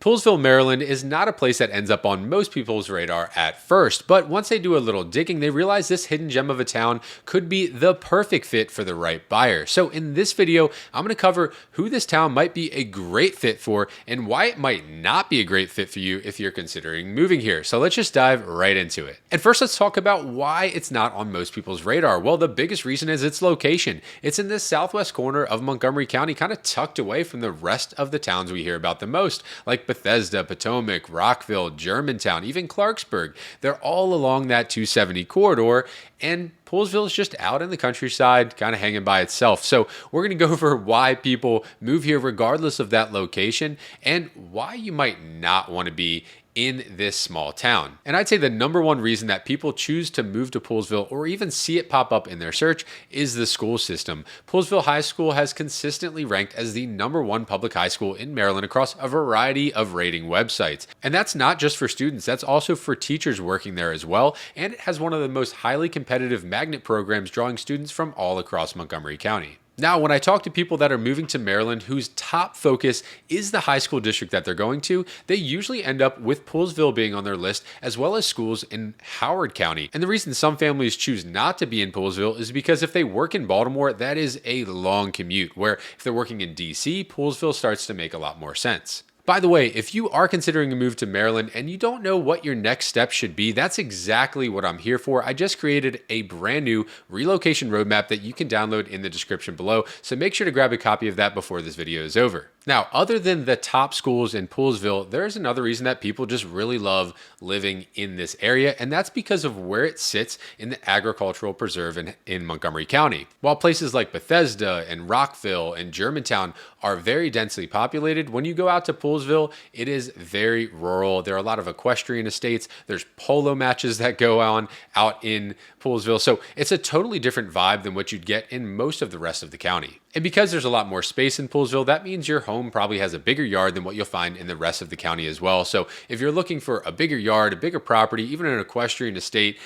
Poolesville, Maryland is not a place that ends up on most people's radar at first, but once they do a little digging, they realize this hidden gem of a town could be the perfect fit for the right buyer. So in this video, I'm going to cover who this town might be a great fit for and why it might not be a great fit for you if you're considering moving here. So let's just dive right into it. And first, let's talk about why it's not on most people's radar. Well, the biggest reason is its location. It's in the southwest corner of Montgomery County, kind of tucked away from the rest of the towns we hear about the most, like Bethesda, Potomac, Rockville, Germantown, even Clarksburg. They're all along that 270 corridor, and Poolesville is just out in the countryside, kind of hanging by itself. So we're going to go over why people move here regardless of that location and why you might not want to be in this small town. And I'd say the number one reason that people choose to move to Poolesville or even see it pop up in their search is the school system. Poolesville High School has consistently ranked as the #1 public high school in Maryland across a variety of rating websites. And that's not just for students, that's also for teachers working there as well. And it has one of the most highly competitive magnet programs drawing students from all across Montgomery County. Now, when I talk to people that are moving to Maryland whose top focus is the high school district that they're going to, they usually end up with Poolesville being on their list, as well as schools in Howard County. And the reason some families choose not to be in Poolesville is because if they work in Baltimore, that is a long commute, where if they're working in DC, Poolesville starts to make a lot more sense. By the way, if you are considering a move to Maryland and you don't know what your next step should be, that's exactly what I'm here for. I just created a brand new relocation roadmap that you can download in the description below, so make sure to grab a copy of that before this video is over. Now, other than the top schools in Poolesville, there's another reason that people just really love living in this area, and that's because of where it sits in the agricultural preserve in Montgomery County. While places like Bethesda and Rockville and Germantown are very densely populated, when you go out to Poolesville, it is very rural. There are a lot of equestrian estates. There's polo matches that go on out in Poolesville. So it's a totally different vibe than what you'd get in most of the rest of the county. And because there's a lot more space in Poolesville, that means your home probably has a bigger yard than what you'll find in the rest of the county as well. So if you're looking for a bigger yard, a bigger property, even an equestrian estate,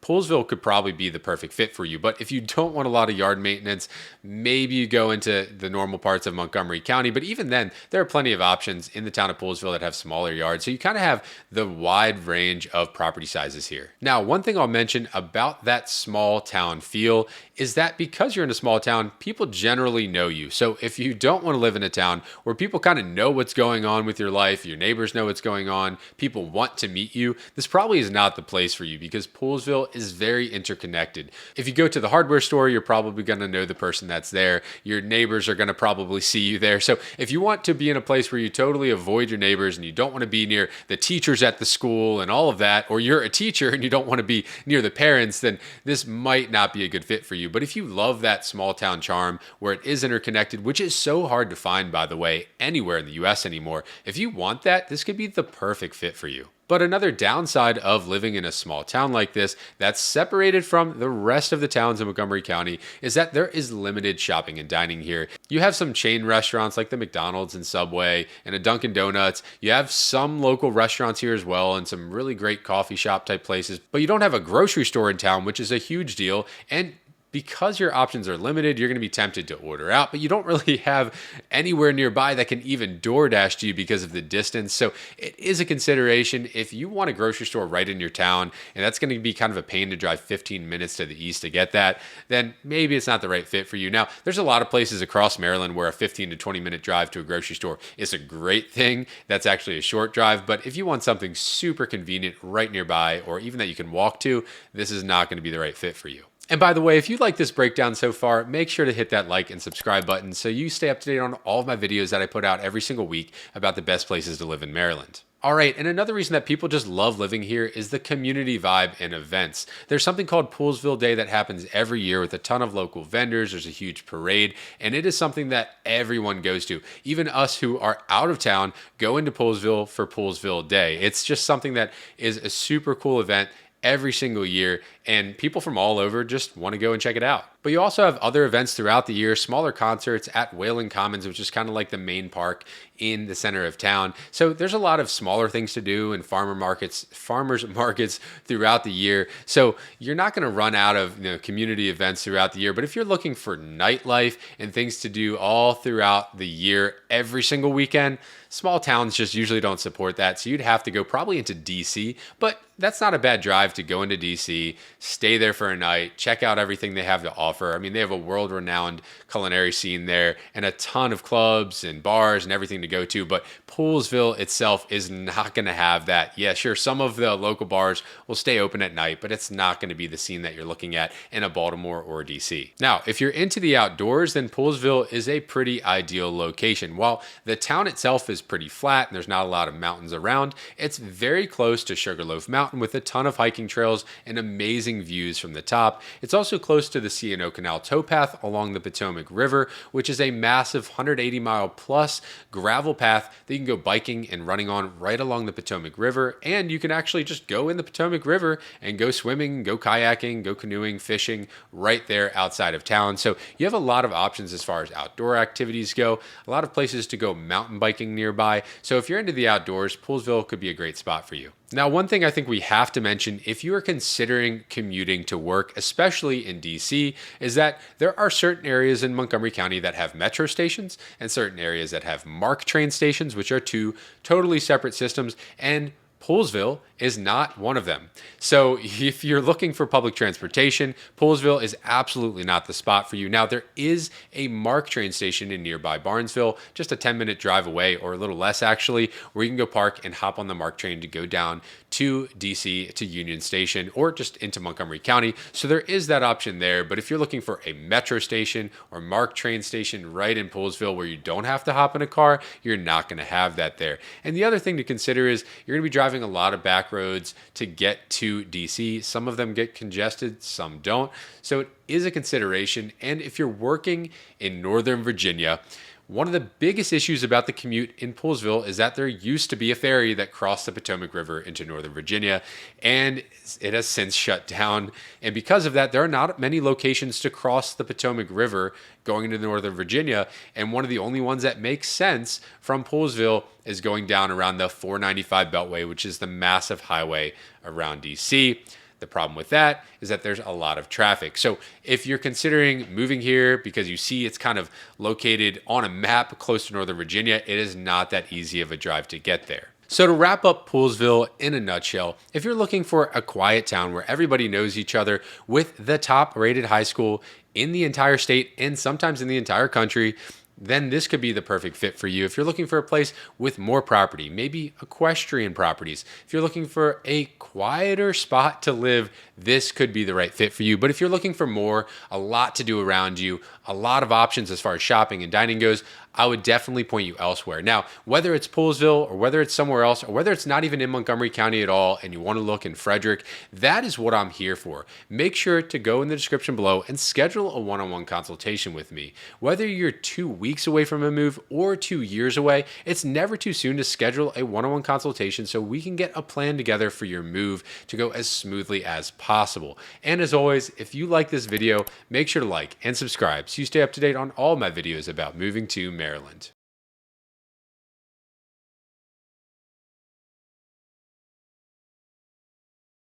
Poolesville could probably be the perfect fit for you. But if you don't want a lot of yard maintenance, maybe you go into the normal parts of Montgomery County. But even then, there are plenty of options in the town of Poolesville that have smaller yards. So you kind of have the wide range of property sizes here. Now, one thing I'll mention about that small town feel is that because you're in a small town, people generally know you. So if you don't want to live in a town where people kind of know what's going on with your life, your neighbors know what's going on, people want to meet you, this probably is not the place for you because Poolesville is very interconnected. If you go to the hardware store, you're probably going to know the person that's there. Your neighbors are going to probably see you there. So if you want to be in a place where you totally avoid your neighbors and you don't want to be near the teachers at the school and all of that, or you're a teacher and you don't want to be near the parents, then this might not be a good fit for you. But if you love that small town charm where it is interconnected, which is so hard to find, by the way, anywhere in the US anymore, if you want that, this could be the perfect fit for you. But another downside of living in a small town like this that's separated from the rest of the towns in Montgomery County is that there is limited shopping and dining here. You have some chain restaurants like the McDonald's and Subway and a Dunkin' Donuts. You have some local restaurants here as well and some really great coffee shop type places, but you don't have a grocery store in town, which is a huge deal. And because your options are limited, you're going to be tempted to order out, but you don't really have anywhere nearby that can even DoorDash to you because of the distance. So it is a consideration if you want a grocery store right in your town, and that's going to be kind of a pain to drive 15 minutes to the east to get that, then maybe it's not the right fit for you. Now, there's a lot of places across Maryland where a 15 to 20 minute drive to a grocery store is a great thing. That's actually a short drive, but if you want something super convenient right nearby, or even that you can walk to, this is not going to be the right fit for you. And by the way, if you like this breakdown so far, make sure to hit that like and subscribe button so you stay up to date on all of my videos that I put out every single week about the best places to live in Maryland. All right, and another reason that people just love living here is the community vibe and events. There's something called Poolesville Day that happens every year with a ton of local vendors. There's a huge parade, and it is something that everyone goes to. Even us who are out of town go into Poolesville for Poolesville Day. It's just something that is a super cool event every single year, and people from all over just want to go and check it out. But you also have other events throughout the year, smaller concerts at Whalen Commons, which is kind of like the main park in the center of town. So there's a lot of smaller things to do and farmers markets throughout the year. So you're not going to run out of community events throughout the year. But if you're looking for nightlife and things to do all throughout the year, every single weekend, Small towns just usually don't support that. So you'd have to go probably into DC, but that's not a bad drive to go into DC, stay there for a night, check out everything they have to offer. I mean, they have a world-renowned culinary scene there and a ton of clubs and bars and everything to go to, but Poolesville itself is not going to have that. Yeah, sure, some of the local bars will stay open at night, but it's not going to be the scene that you're looking at in a Baltimore or DC. Now, if you're into the outdoors, then Poolesville is a pretty ideal location. While the town itself is pretty flat and there's not a lot of mountains around, it's very close to Sugarloaf Mountain with a ton of hiking trails and amazing views from the top. It's also close to the C&O Canal towpath along the Potomac River, which is a massive 180-mile plus gravel path that you can go biking and running on right along the Potomac River. And you can actually just go in the Potomac River and go swimming, go kayaking, go canoeing, fishing right there outside of town. So you have a lot of options as far as outdoor activities go, a lot of places to go mountain biking nearby. So if you're into the outdoors, Poolesville could be a great spot for you. Now, one thing I think we have to mention if you are considering commuting to work, especially in DC, is that there are certain areas in Montgomery County that have metro stations and certain areas that have MARC train stations, which are two totally separate systems, and Poolesville is not one of them. So if you're looking for public transportation, Poolesville is absolutely not the spot for you. Now, there is a MARC train station in nearby Barnesville, just a 10-minute drive away, or a little less actually, where you can go park and hop on the MARC train to go down to DC, to Union Station, or just into Montgomery County. So there is that option there. But if you're looking for a metro station or MARC train station right in Poolesville where you don't have to hop in a car, you're not going to have that there. And the other thing to consider is you're going to be driving a lot of back roads to get to DC. Some of them get congested, some don't. So it is a consideration. And if you're working in Northern Virginia, one of the biggest issues about the commute in Poolesville is that there used to be a ferry that crossed the Potomac River into Northern Virginia, and it has since shut down. And because of that, there are not many locations to cross the Potomac River going into Northern Virginia. And one of the only ones that makes sense from Poolesville is going down around the 495 Beltway, which is the massive highway around DC. The problem with that is that there's a lot of traffic. So if you're considering moving here because you see it's kind of located on a map close to Northern Virginia, it is not that easy of a drive to get there. So to wrap up Poolesville in a nutshell, if you're looking for a quiet town where everybody knows each other with the top rated high school in the entire state and sometimes in the entire country, then this could be the perfect fit for you. If you're looking for a place with more property, maybe equestrian properties, if you're looking for a quieter spot to live, this could be the right fit for you. But if you're looking for more, a lot to do around you, a lot of options as far as shopping and dining goes, I would definitely point you elsewhere. Now, whether it's Poolesville or whether it's somewhere else or whether it's not even in Montgomery County at all and you want to look in Frederick, that is what I'm here for. Make sure to go in the description below and schedule a one-on-one consultation with me. Whether you're 2 weeks away from a move or 2 years away, it's never too soon to schedule a one-on-one consultation so we can get a plan together for your move to go as smoothly as possible. And as always, if you like this video, make sure to like and subscribe so you stay up to date on all my videos about moving to Maryland.